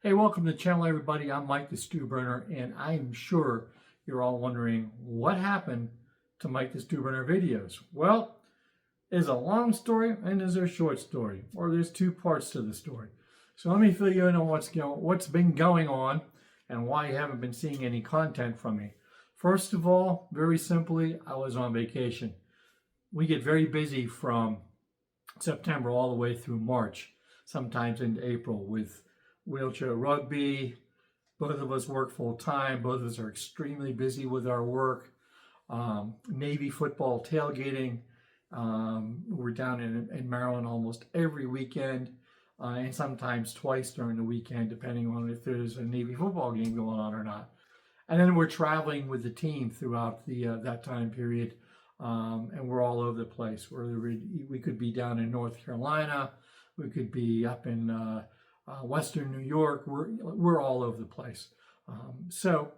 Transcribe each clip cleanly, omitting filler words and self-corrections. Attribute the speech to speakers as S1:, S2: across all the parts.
S1: Hey, welcome to the channel, everybody. I'm Mike the Stew Burner, and I'm sure you're all wondering what happened to Mike the Stew Burner videos. Well, there's a long story and there's a short story, or there's two parts to the story. So let me fill you in on what's been going on and why you haven't been seeing any content from me. First of all, very simply, I was on vacation. We get very busy from September all the way through March, sometimes into April with wheelchair rugby. Both of us work full time. Both of us are extremely busy with our work. Navy football tailgating. We're down in Maryland almost every weekend, and sometimes twice during the weekend, depending on if there's a Navy football game going on or not. And then we're traveling with the team throughout that time period, and we're all over the place. We could be down in North Carolina, we could be up in Western New York. We're all over the place. So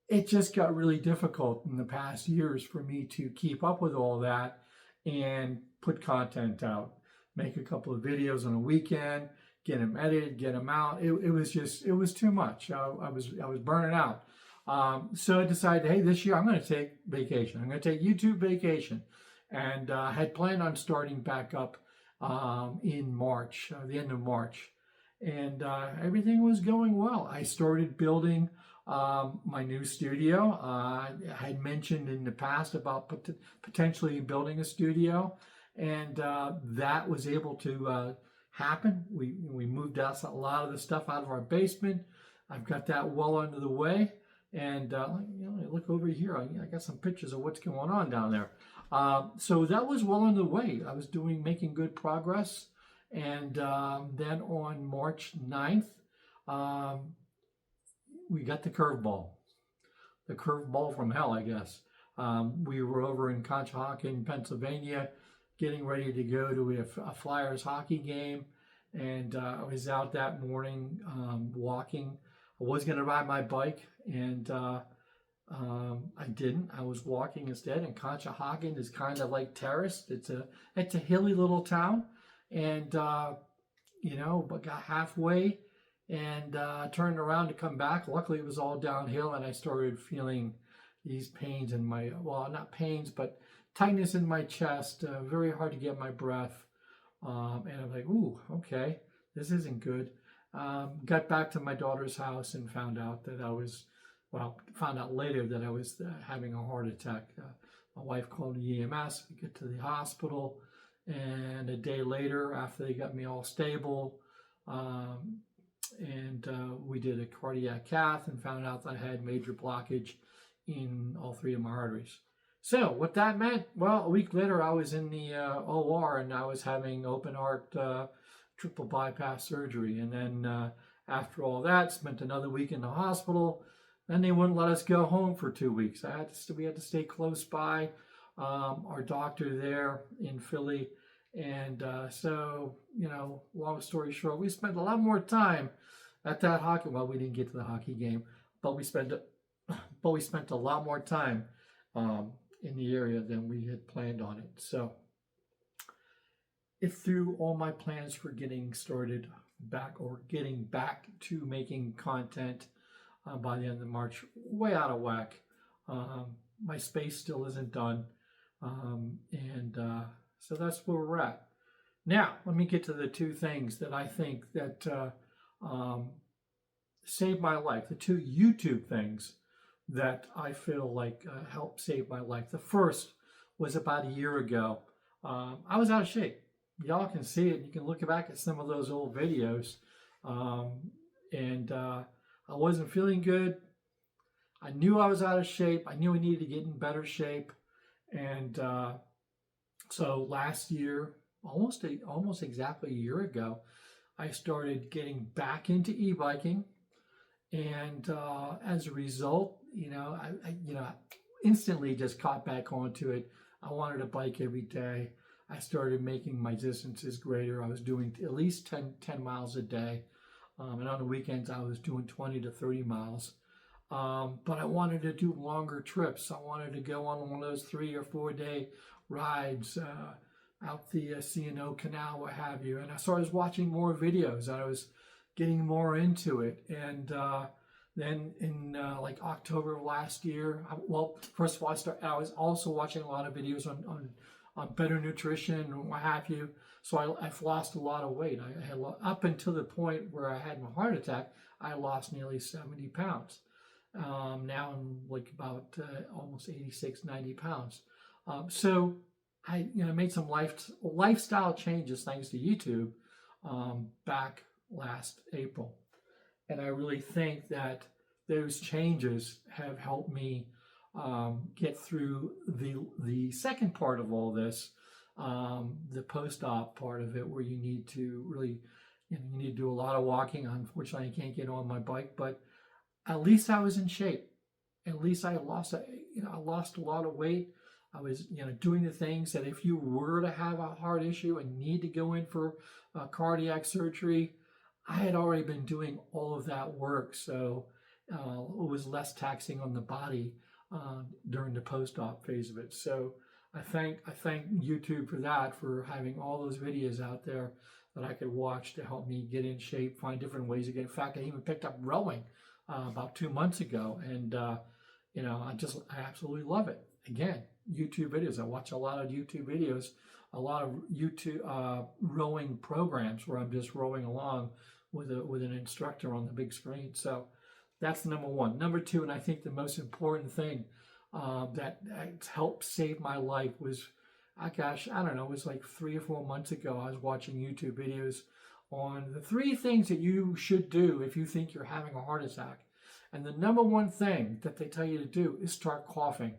S1: it just got really difficult in the past years for me to keep up with all that and put content out, make a couple of videos on a weekend, get them edited, get them out. It was too much. I was burning out. So I decided, hey, this year I'm going to take vacation. I'm going to take YouTube vacation, and had planned on starting back up in March, the end of March. And everything was going well. I started building my new studio. I had mentioned in the past about potentially building a studio, and that was able to happen. We moved out a lot of the stuff out of our basement. I've got that well under the way, and look over here. I got some pictures of what's going on down there. So that was well under the way. I was making good progress. And then on March 9th, we got the curveball from hell, I guess. We were over in Conshohocken, Pennsylvania, getting ready to go to a Flyers hockey game. And I was out that morning walking. I was going to ride my bike, and I didn't. I was walking instead. And Conshohocken is kind of like terraced. It's a hilly little town. And, but got halfway and turned around to come back. Luckily, it was all downhill, and I started feeling these pains in my, well, not pains, but tightness in my chest, very hard to get my breath. And I'm like, ooh, okay, this isn't good. Got back to my daughter's house and found out that found out later that I was having a heart attack. My wife called EMS. We get to the hospital. And a day later, after they got me all stable, we did a cardiac cath and found out that I had major blockage in all three of my arteries. So what that meant, well, a week later, I was in the OR, and I was having open heart triple bypass surgery. And then after all that, spent another week in the hospital. Then they wouldn't let us go home for 2 weeks. We had to stay close by our doctor there in Philly. And so, long story short, we spent a lot more time at that hockey. Well, we didn't get to the hockey game, but we spent a lot more time in the area than we had planned on it. So it threw all my plans for getting back to making content by the end of March way out of whack. My space still isn't done. So that's where we're at. Now, let me get to the two things that I think that saved my life, the two YouTube things that I feel like helped save my life. The first was about a year ago. I was out of shape. Y'all can see it. You can look back at some of those old videos. I wasn't feeling good. I knew I was out of shape. I knew I needed to get in better shape. And so last year, almost exactly a year ago, I started getting back into e-biking. And as a result, I instantly just caught back onto it. I wanted to bike every day. I started making my distances greater. I was doing at least 10 miles a day. And on the weekends, I was doing 20 to 30 miles. But I wanted to do longer trips. I wanted to go on one of those 3 or 4 day rides out the C&O Canal, what have you. And so I was watching more videos. I was getting more into it. And then in like October of last year, well, first of all, I was also watching a lot of videos on better nutrition and what have you. So I've lost a lot of weight. I had up until the point where I had my heart attack, I lost nearly 70 pounds. Now I'm like about almost 86, 90 pounds. So I made some lifestyle changes thanks to YouTube back last April. And I really think that those changes have helped me get through the second part of all this, the post-op part of it, where you need to really, you need to do a lot of walking. Unfortunately, I can't get on my bike, but at least I was in shape. At least I lost a lot of weight. I was, doing the things that if you were to have a heart issue and need to go in for cardiac surgery, I had already been doing all of that work. So it was less taxing on the body during the post-op phase of it. So I thank YouTube for that, for having all those videos out there that I could watch to help me get in shape, find different ways to get. In fact, I even picked up rowing about 2 months ago, and I absolutely love it. Again, YouTube videos. I watch a lot of YouTube videos, a lot of YouTube rowing programs where I'm just rowing along with an instructor on the big screen. So that's number one. Number two, and I think the most important thing that helped save my life was, I don't know, it was like 3 or 4 months ago. I was watching YouTube videos on the 3 things that you should do if you think you're having a heart attack. And the number one thing that they tell you to do is start coughing.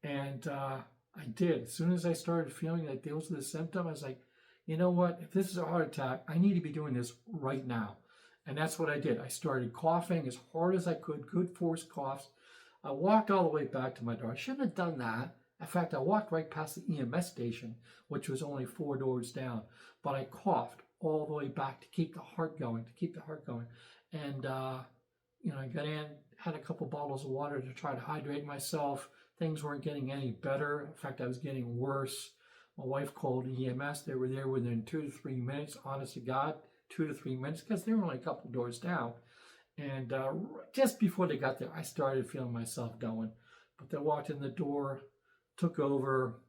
S1: And I did. As soon as I started feeling like those were the symptoms, I was like, you know what? If this is a heart attack, I need to be doing this right now. And that's what I did. I started coughing as hard as I could, good forced coughs. I walked all the way back to my door. I shouldn't have done that. In fact, I walked right past the EMS station, which was only 4 doors down. But I coughed all the way back to keep the heart going, And, I got in, had a couple bottles of water to try to hydrate myself. Things weren't getting any better. In fact, I was getting worse. My wife called EMS. They were there within 2 to 3 minutes, honest to God, 2 to 3 minutes, because they were only a couple doors down. And just before they got there, I started feeling myself going. But they walked in the door, took over.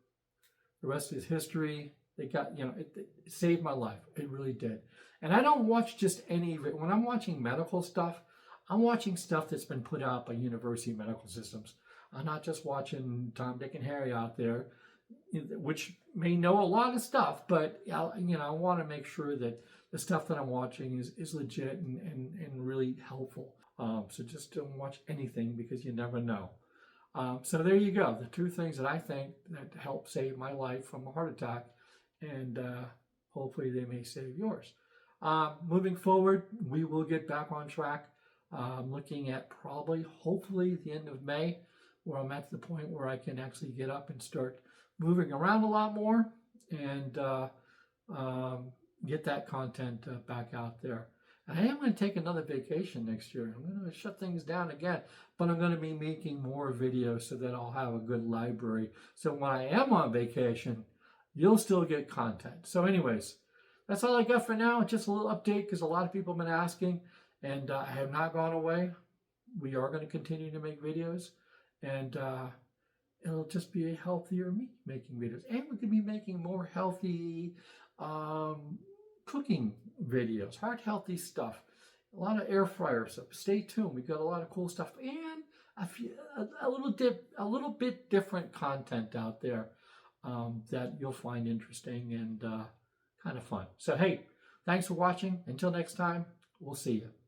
S1: The rest is history. They got, it saved my life. It really did. And I don't watch just any of it. When I'm watching medical stuff, I'm watching stuff that's been put out by University Medical Systems. I'm not just watching Tom, Dick, and Harry out there, which may know a lot of stuff, but I want to make sure that the stuff that I'm watching is legit and really helpful. So just don't watch anything, because you never know. So there you go. The 2 things that I think that help save my life from a heart attack, and hopefully they may save yours. Moving forward, we will get back on track. Looking at hopefully the end of May, where I'm at the point where I can actually get up and start moving around a lot more and get that content back out there. And I am going to take another vacation next year. I'm going to shut things down again, but I'm going to be making more videos so that I'll have a good library. So when I am on vacation, you'll still get content. So anyways, that's all I got for now. Just a little update, because a lot of people have been asking. And I have not gone away. We are going to continue to make videos. And it'll just be a healthier me making videos. And we could be making more healthy cooking videos. Heart-healthy stuff. A lot of air fryer stuff. Stay tuned. We've got a lot of cool stuff. And a little bit different content out there that you'll find interesting and kind of fun. So, hey, thanks for watching. Until next time, we'll see you.